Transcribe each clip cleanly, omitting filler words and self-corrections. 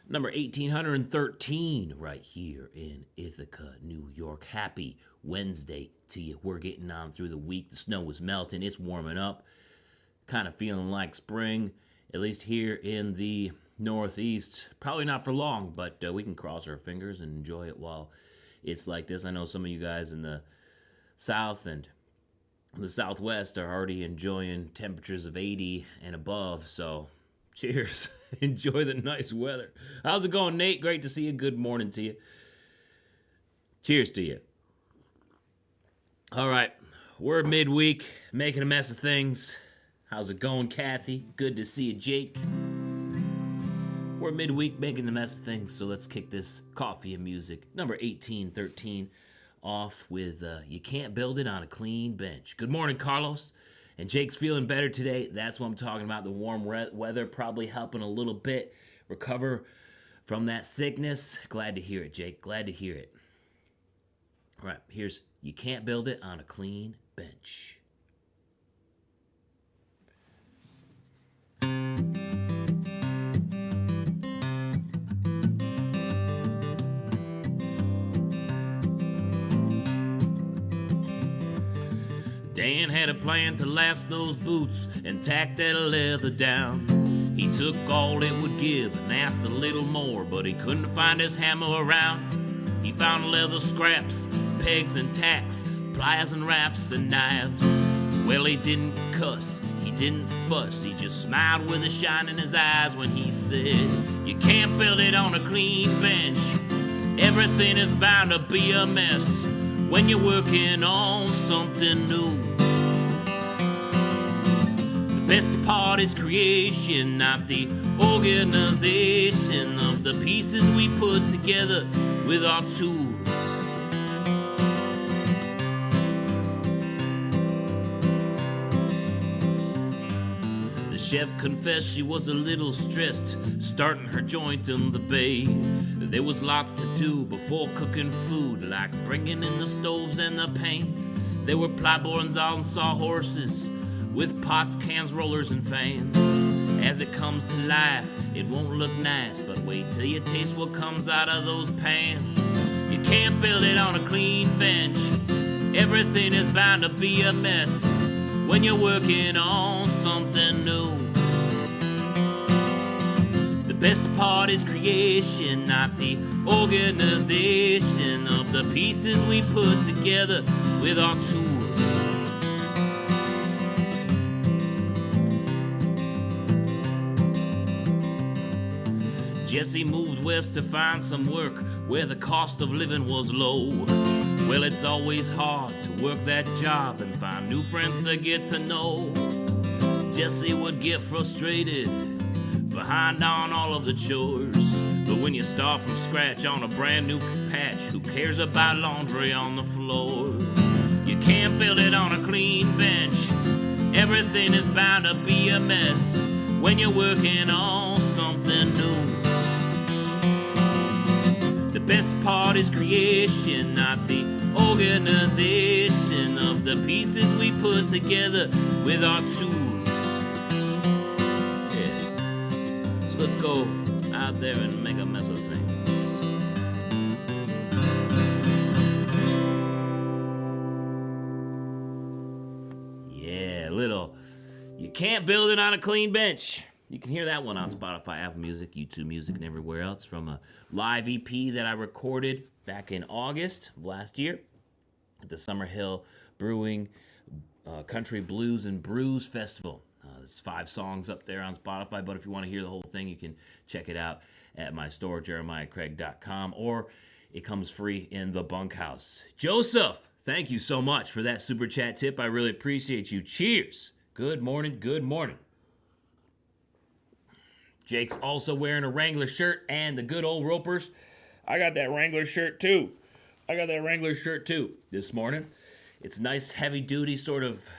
Number 1813 right here in Ithaca, New York. Happy Wednesday to you. We're getting on through the week. The snow is melting. It's warming up. Kind of feeling like spring, at least here in the Northeast. Probably not for long, but we can cross our fingers and enjoy it while it's like this. I know some of you guys in the South and the Southwest are already enjoying temperatures of 80 and above, so cheers. Enjoy the nice weather. How's it going, Nate? Great to see you. Good morning to you. Cheers to you. All right, we're midweek, making a mess of things. How's it going, Kathy? Good to see you, Jake. We're midweek making a mess of things, so let's kick this coffee and music. Number 1813 off with You Can't Build It on a Clean Bench. Good morning, Carlos. And Jake's feeling better today. That's what I'm talking about. The warm weather probably helping a little bit recover from that sickness. Glad to hear it, Jake. Glad to hear it. All right, here's You Can't Build It on a Clean Bench. Dan had a plan to last those boots and tack that leather down. He took all it would give and asked a little more, but he couldn't find his hammer around. He found leather scraps, pegs and tacks, pliers and wraps and knives. Well, he didn't cuss, he didn't fuss, he just smiled with a shine in his eyes when he said, "You can't build it on a clean bench. Everything is bound to be a mess when you're working on something new. The best part is creation, not the organization of the pieces we put together with our tools." The chef confessed she was a little stressed, starting her joint in the bay. There was lots to do before cooking food, like bringing in the stoves and the paint. There were plyboards on sawhorses, with pots, cans, rollers, and fans. As it comes to life, it won't look nice, but wait till you taste what comes out of those pans. You can't build it on a clean bench. Everything is bound to be a mess when you're working on something new. The best part is creation, not the organization of the pieces we put together with our tools. Jesse moved west to find some work where the cost of living was low. Well, it's always hard to work that job and find new friends to get to know. Jesse would get frustrated behind on all of the chores, but when you start from scratch on a brand new patch, who cares about laundry on the floor? You can't build it on a clean bench. Everything is bound to be a mess when you're working on something new. The best part is creation, not the organization of the pieces we put together with our tools. Yeah. So let's go out there and make a mess of things. Yeah, little You Can't Build It on a Clean Bench. You can hear that one on Spotify, Apple Music, YouTube Music, and everywhere else from a live EP that I recorded back in August of last year at the Summerhill Brewing Country Blues and Brews Festival. There's 5 songs up there on Spotify, but if you want to hear the whole thing, you can check it out at my store, jeremiahcraig.com, or it comes free in the bunkhouse. Joseph, thank you so much for that super chat tip. I really appreciate you. Cheers. Good morning, good morning. Jake's also wearing a Wrangler shirt and the good old Ropers. I got that Wrangler shirt too this morning. It's nice, heavy-duty sort of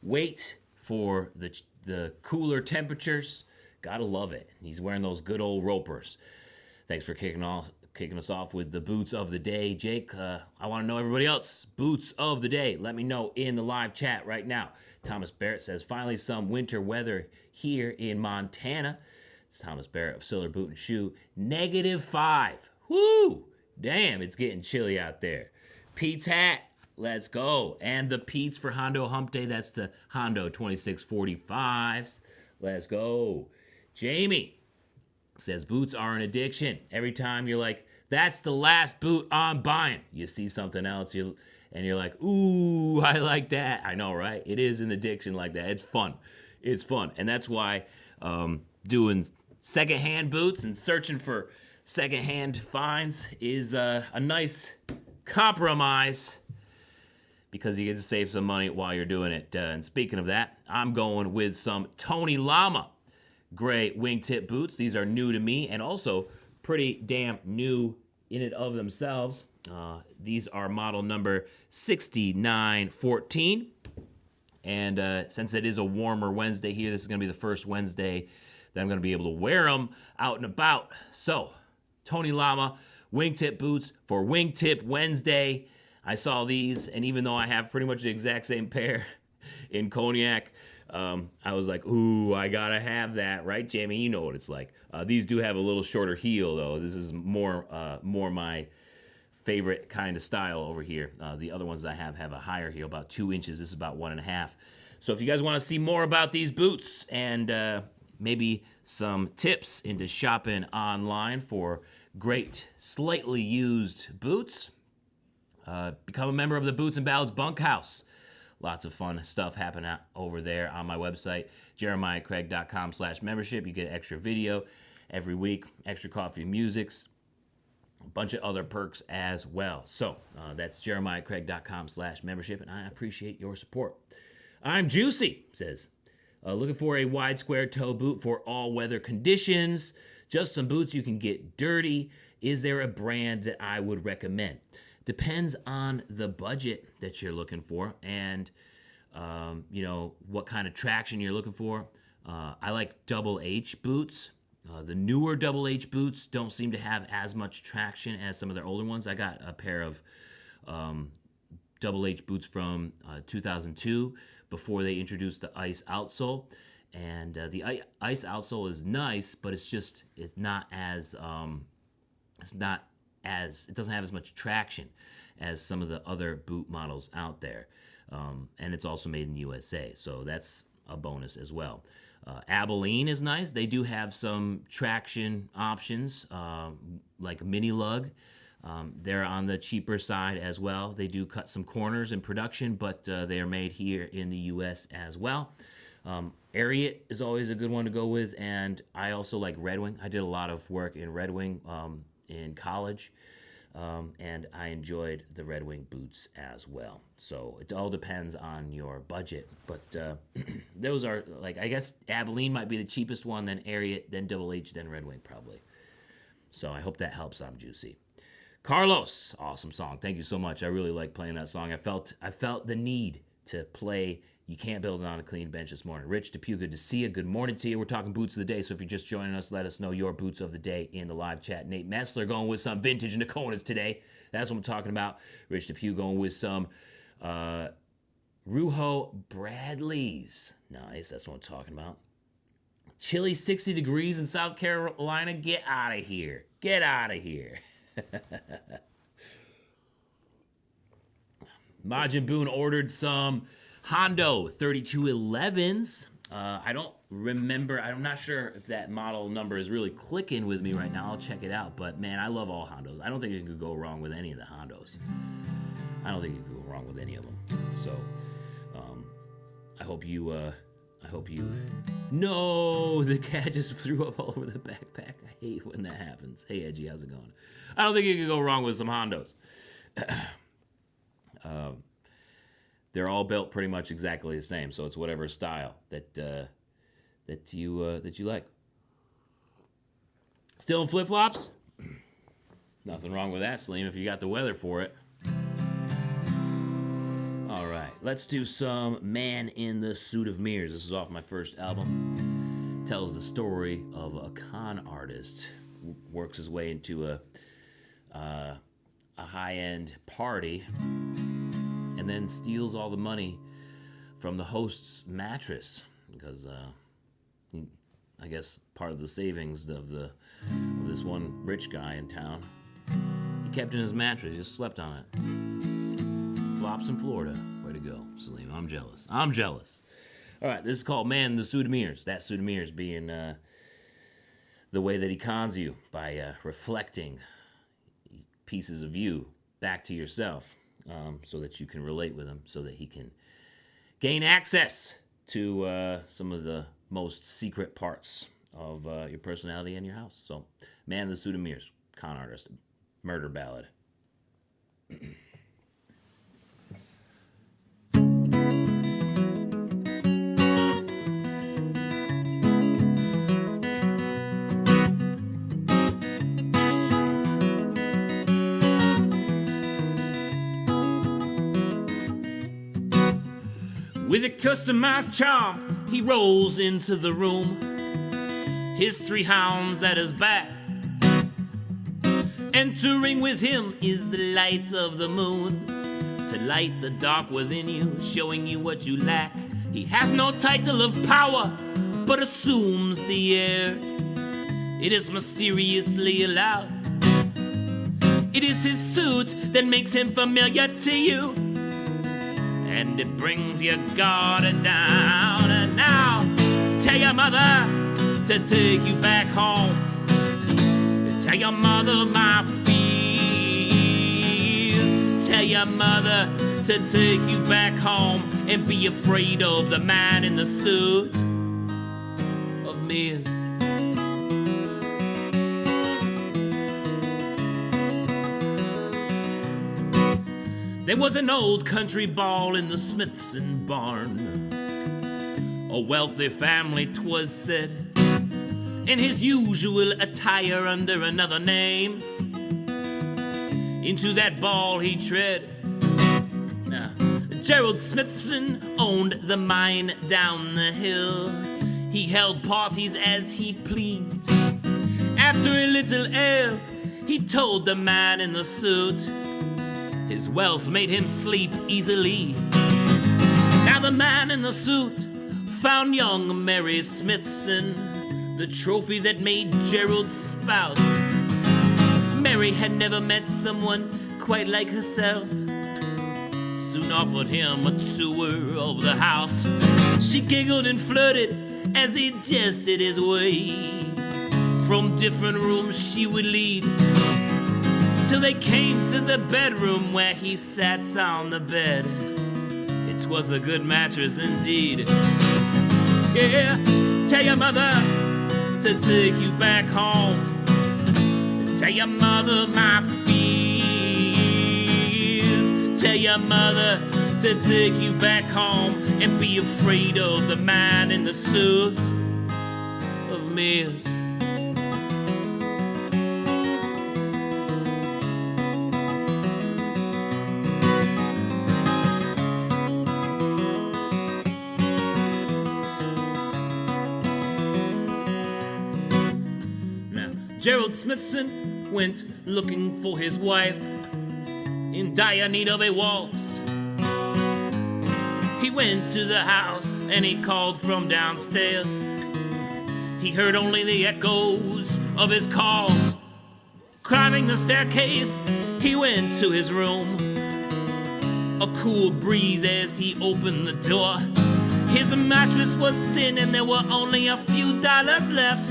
weight for the cooler temperatures. Gotta love it. He's wearing those good old Ropers. Thanks for kicking us off with the boots of the day, Jake. I want to know everybody else. Boots of the day. Let me know in the live chat right now. Thomas Barrett says, finally some winter weather here in Montana. It's Thomas Barrett of Siller Boot and Shoe. -5. Woo! Damn, it's getting chilly out there. Pete's hat. Let's go. And the Pete's for Hondo Hump Day. That's the Hondo 2645s. Let's go. Jamie says boots are an addiction. Every time you're like, that's the last boot I'm buying, you see something else, and you're like, ooh, I like that. I know, right? It is an addiction like that. It's fun. It's fun. And that's why doing secondhand boots and searching for secondhand finds is a nice compromise, because you get to save some money while you're doing it. And speaking of that, I'm going with some Tony Lama gray wingtip boots. These are new to me and also pretty damn new in and of themselves. These are model number 6914. And since it is a warmer Wednesday here, this is going to be the first Wednesday that I'm going to be able to wear them out and about. So, Tony Lama wingtip boots for Wingtip Wednesday. I saw these, and even though I have pretty much the exact same pair in Cognac, I was like, ooh, I gotta have that, right, Jamie? You know what it's like. These do have a little shorter heel, though. This is more my favorite kind of style over here. The other ones I have a higher heel, about 2 inches. This is about 1.5. So if you guys want to see more about these boots and maybe some tips into shopping online for great, slightly used boots, become a member of the Boots and Ballads Bunkhouse. Lots of fun stuff happening over there on my website, jeremiahcraig.com/membership. You get extra video every week, extra coffee and musics, a bunch of other perks as well. So that's jeremiahcraig.com/membership, and I appreciate your support. I'm Juicy, says, looking for a wide square toe boot for all weather conditions. Just some boots you can get dirty. Is there a brand that I would recommend? Depends on the budget that you're looking for and, what kind of traction you're looking for. I like Double H boots. The newer Double H boots don't seem to have as much traction as some of their older ones. I got a pair of Double H boots from 2002 before they introduced the Ice outsole. And the Ice outsole is nice, but it doesn't have as much traction as some of the other boot models out there. And it's also made in the USA, so that's a bonus as well. Abilene is nice. They do have some traction options, like Mini Lug. They're on the cheaper side as well. They do cut some corners in production, but they are made here in the US as well. Ariat is always a good one to go with, and I also like Red Wing. I did a lot of work in Red Wing in college, and I enjoyed the Red Wing boots as well. So it all depends on your budget, but those are, like, I guess Abilene might be the cheapest one, then Ariat, then Double H, then Red Wing probably. So I hope that helps. I'm Juicy. Carlos, awesome song. Thank you so much. I really like playing that song. I felt the need to play You Can't Build It on a Clean Bench this morning. Rich Depew, good to see you. Good morning to you. We're talking boots of the day, so if you're just joining us, let us know your boots of the day in the live chat. Nate Messler going with some vintage Nakonas today. That's what I'm talking about. Rich Depew going with some Ruho Bradleys. Nice, that's what I'm talking about. Chilly 60 degrees in South Carolina. Get out of here. Get out of here. Majin Boone ordered some Hondo 3211s. I don't remember. I'm not sure if that model number is really clicking with me right now. I'll check it out. But, man, I love all Hondos. I don't think you could go wrong with any of the Hondos. I don't think you could go wrong with any of them. So, I hope you... No, the cat just threw up all over the backpack. I hate when that happens. Hey, Edgy, how's it going? I don't think you can go wrong with some Hondos. They're all built pretty much exactly the same, so it's whatever style that you like. Still in flip-flops? Nothing wrong with that, Slim, if you got the weather for it. All right, let's do some Man in the Suit of Mirrors. This is off my first album. Tells the story of a con artist who works his way into a high-end party and then steals all the money from the host's mattress because I guess part of the savings of this one rich guy in town. He kept in his mattress, just slept on it. Flops in Florida. Way to go, Salim. I'm jealous. I'm jealous. All right, this is called Man in the Suit of Mirrors. That suit of mirrors being the way that he cons you by reflecting pieces of you back to yourself, so that you can relate with him, so that he can gain access to some of the most secret parts of your personality and your house. So, Man in the Suit of Mirrors, con artist, murder ballad. With a customized charm, he rolls into the room, his 3 hounds at his back. Entering with him is the light of the moon, to light the dark within you, showing you what you lack. He has no title of power, but assumes the air. It is mysteriously allowed. It is his suit that makes him familiar to you, and it brings your guard down. And now, tell your mother to take you back home. Tell your mother my fears. Tell your mother to take you back home, and be afraid of the man in the suit of mirrors. There was an old country ball in the Smithson barn. A wealthy family 'twas said, in his usual attire under another name. Into that ball he tread. Now, Gerald Smithson owned the mine down the hill. He held parties as he pleased. After a little ale, he told the man in the suit his wealth made him sleep easily. Now the man in the suit found young Mary Smithson, the trophy that made Gerald's spouse. Mary had never met someone quite like herself. Soon offered him a tour of the house. She giggled and flirted as he jested his way. From different rooms she would lead, till they came to the bedroom where he sat on the bed. It was a good mattress indeed. Yeah, tell your mother to take you back home. Tell your mother my fears. Tell your mother to take you back home, and be afraid of the man in the suit of mirrors. Gerald Smithson went looking for his wife, in dire need of a waltz. He went to the house and he called from downstairs. He heard only the echoes of his calls. Climbing the staircase, he went to his room. A cool breeze as he opened the door. His mattress was thin and there were only a few dollars left.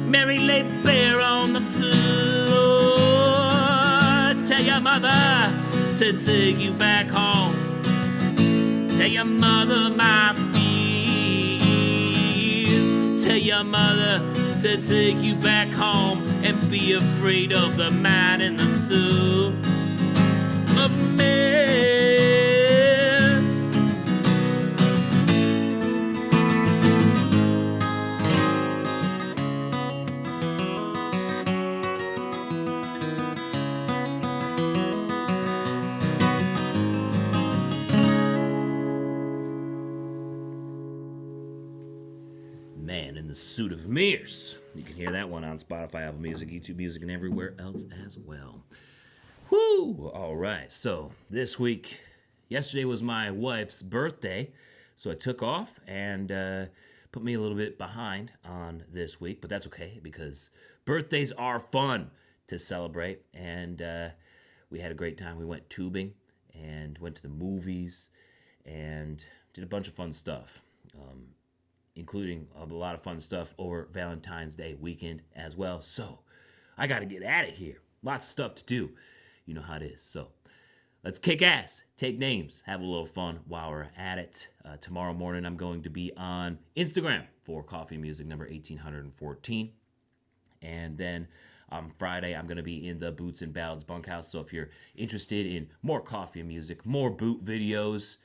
Mary lay bare on the floor. Tell your mother to take you back home. Tell your mother my fears. Tell your mother to take you back home, and be afraid of the man in the suit of mirrors. Man in the Suit of Mirrors. You can hear that one on Spotify, Apple Music, YouTube Music, and everywhere else as well. Whoo! All right, so this week, yesterday was my wife's birthday, so I took off and put me a little bit behind on this week, but that's okay because birthdays are fun to celebrate. And we had a great time. We went tubing and went to the movies and did a bunch of fun stuff, including a lot of fun stuff over Valentine's Day weekend as well. So I got to get at it here. Lots of stuff to do. You know how it is. So let's kick ass, take names, have a little fun while we're at it. Tomorrow morning, I'm going to be on Instagram for Coffee Music number 1814. And then on Friday, I'm going to be in the Boots and Ballads bunkhouse. So if you're interested in more coffee music, more boot videos,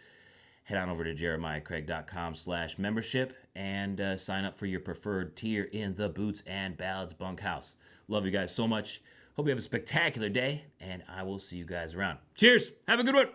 head on over to jeremiahcraig.com/membership and sign up for your preferred tier in the Boots and Ballads bunkhouse. Love you guys so much. Hope you have a spectacular day, and I will see you guys around. Cheers. Have a good one.